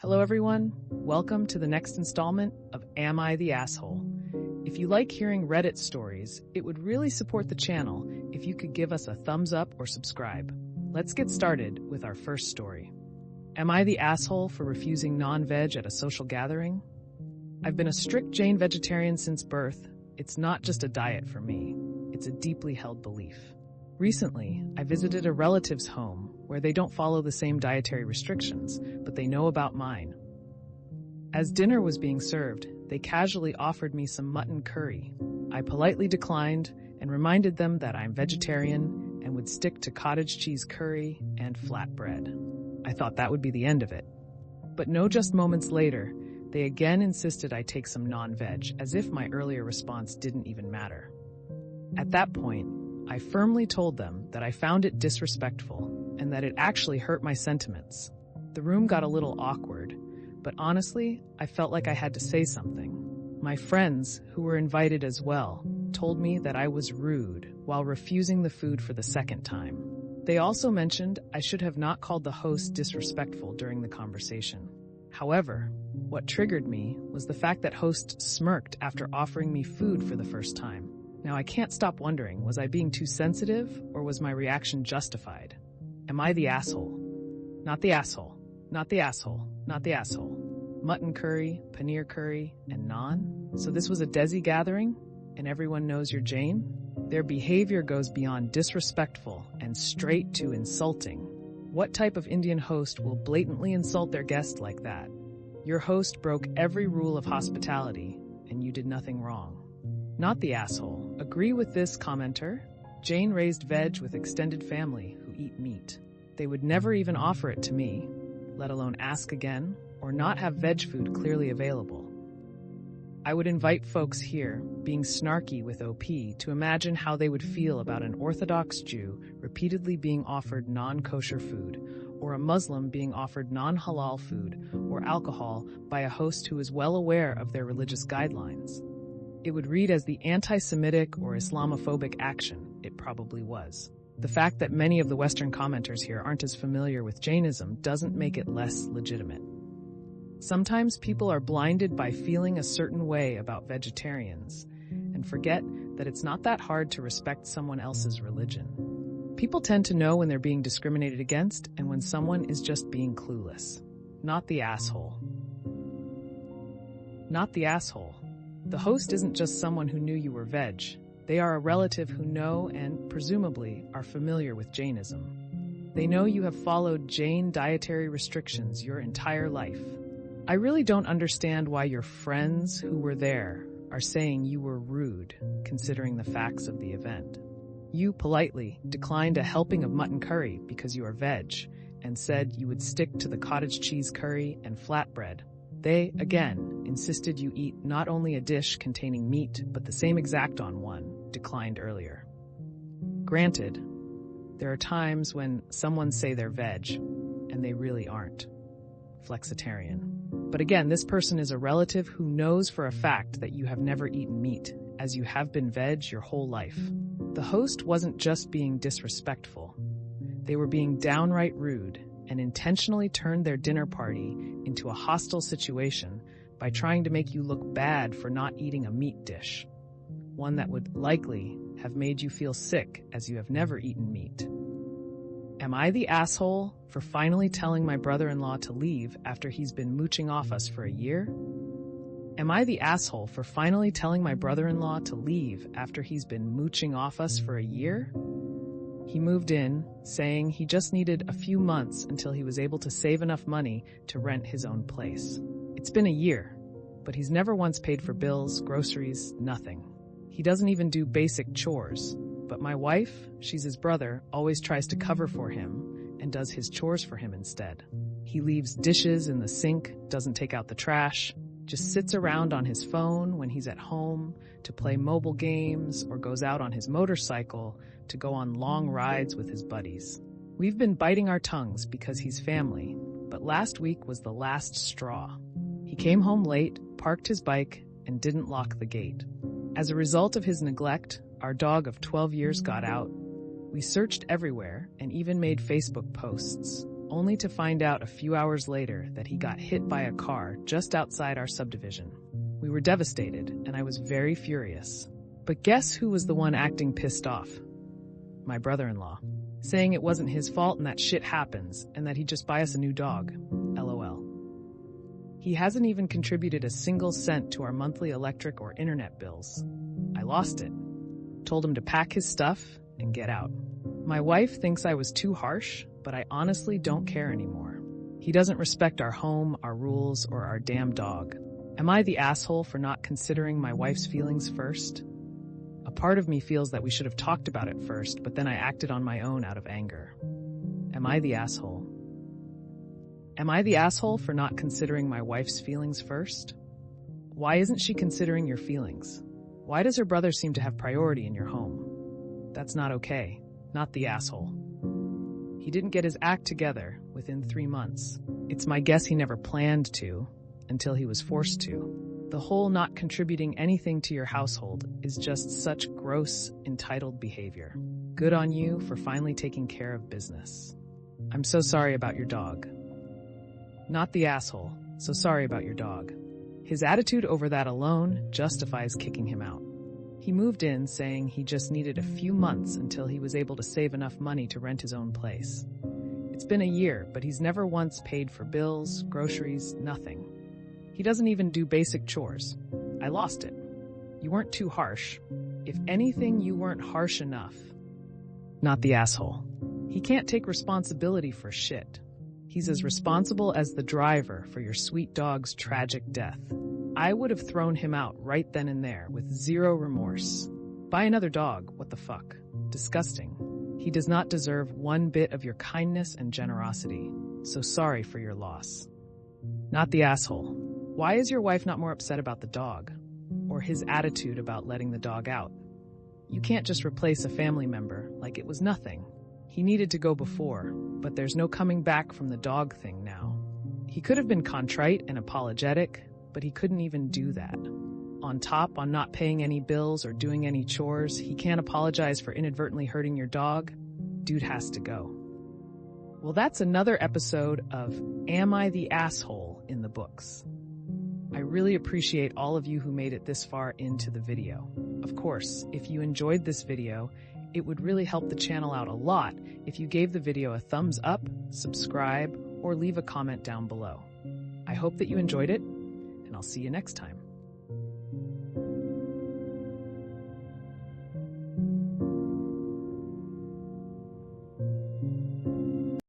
Hello everyone, welcome to the next installment of Am I the Asshole? If you like hearing Reddit stories, it would really support the channel if you could give us a thumbs up or subscribe. Let's get started with our first story. Am I the asshole for refusing non-veg at a social gathering? I've been a strict Jain vegetarian since birth. It's not just a diet for me, it's a deeply held belief. Recently, I visited a relative's home where they don't follow the same dietary restrictions, but they know about mine. As dinner was being served, they casually offered me some mutton curry. I politely declined and reminded them that I'm vegetarian and would stick to cottage cheese curry and flatbread. I thought that would be the end of it. But no, just moments later, they again insisted I take some non-veg, as if my earlier response didn't even matter. At that point, I firmly told them that I found it disrespectful and that it actually hurt my sentiments. The room got a little awkward, but honestly, I felt like I had to say something. My friends, who were invited as well, told me that I was rude while refusing the food for the second time. They also mentioned I should have not called the host disrespectful during the conversation. However, what triggered me was the fact that host smirked after offering me food for the first time. Now, I can't stop wondering, was I being too sensitive, or was my reaction justified? Am I the asshole? Not the asshole. Not the asshole. Not the asshole. Mutton curry, paneer curry, and naan? So this was a Desi gathering, and everyone knows you're Jain? Their behavior goes beyond disrespectful and straight to insulting. What type of Indian host will blatantly insult their guest like that? Your host broke every rule of hospitality, and you did nothing wrong. Not the asshole. Agree with this commenter? Jain raised veg with extended family who eat meat. They would never even offer it to me, let alone ask again, or not have veg food clearly available. I would invite folks here, being snarky with OP, to imagine how they would feel about an Orthodox Jew repeatedly being offered non-kosher food, or a Muslim being offered non-halal food or alcohol by a host who is well aware of their religious guidelines. It would read as the anti-Semitic or Islamophobic action it probably was. The fact that many of the Western commenters here aren't as familiar with Jainism doesn't make it less legitimate. Sometimes people are blinded by feeling a certain way about vegetarians and forget that it's not that hard to respect someone else's religion. People tend to know when they're being discriminated against and when someone is just being clueless. Not the asshole. Not the asshole. The host isn't just someone who knew you were veg. They are a relative who know and, presumably, are familiar with Jainism. They know you have followed Jain dietary restrictions your entire life. I really don't understand why your friends who were there are saying you were rude, considering the facts of the event. You politely declined a helping of mutton curry because you are veg, and said you would stick to the cottage cheese curry and flatbread. They, again, insisted you eat not only a dish containing meat, but the same exact on one, declined earlier. Granted, there are times when someone say they're veg, and they really aren't. Flexitarian. But again, this person is a relative who knows for a fact that you have never eaten meat, as you have been veg your whole life. The host wasn't just being disrespectful. They were being downright rude and intentionally turned their dinner party into a hostile situation by trying to make you look bad for not eating a meat dish, one that would likely have made you feel sick as you have never eaten meat. Am I the asshole for finally telling my brother-in-law to leave after he's been mooching off us for a year? Am I the asshole for finally telling my brother-in-law to leave after he's been mooching off us for a year? He moved in, saying he just needed a few months until he was able to save enough money to rent his own place. It's been a year, but he's never once paid for bills, groceries, nothing. He doesn't even do basic chores. But my wife, she's his brother, always tries to cover for him and does his chores for him instead. He leaves dishes in the sink, doesn't take out the trash, just sits around on his phone when he's at home to play mobile games or goes out on his motorcycle to go on long rides with his buddies. We've been biting our tongues because he's family, but last week was the last straw. He came home late, parked his bike, and didn't lock the gate. As a result of his neglect, our dog of 12 years got out. We searched everywhere and even made Facebook posts, only to find out a few hours later that he got hit by a car just outside our subdivision. We were devastated, and I was very furious. But guess who was the one acting pissed off? My brother-in-law, saying it wasn't his fault and that shit happens, and that he'd just buy us a new dog. LOL. He hasn't even contributed a single cent to our monthly electric or internet bills. I lost it. Told him to pack his stuff and get out. My wife thinks I was too harsh, but I honestly don't care anymore. He doesn't respect our home, our rules, or our damn dog. Am I the asshole for not considering my wife's feelings first? A part of me feels that we should have talked about it first, but then I acted on my own out of anger. Am I the asshole? Am I the asshole for not considering my wife's feelings first? Why isn't she considering your feelings? Why does her brother seem to have priority in your home? That's not okay. Not the asshole. He didn't get his act together within 3 months. It's my guess he never planned to, until he was forced to. The whole not contributing anything to your household is just such gross, entitled behavior. Good on you for finally taking care of business. I'm so sorry about your dog. Not the asshole, so sorry about your dog. His attitude over that alone justifies kicking him out. He moved in saying he just needed a few months until he was able to save enough money to rent his own place. It's been a year, but he's never once paid for bills, groceries, nothing. He doesn't even do basic chores. I lost it. You weren't too harsh. If anything, you weren't harsh enough. Not the asshole. He can't take responsibility for shit. He's as responsible as the driver for your sweet dog's tragic death. I would have thrown him out right then and there with zero remorse. Buy another dog, what the fuck? Disgusting. He does not deserve one bit of your kindness and generosity, so sorry for your loss. Not the asshole. Why is your wife not more upset about the dog? Or his attitude about letting the dog out? You can't just replace a family member like it was nothing. He needed to go before, but there's no coming back from the dog thing now. He could have been contrite and apologetic, but he couldn't even do that. On top, on not paying any bills or doing any chores, he can't apologize for inadvertently hurting your dog. Dude has to go. Well, that's another episode of Am I the Asshole in the books. I really appreciate all of you who made it this far into the video. Of course, if you enjoyed this video, it would really help the channel out a lot if you gave the video a thumbs up, subscribe, or leave a comment down below. I hope that you enjoyed it, and I'll see you next time.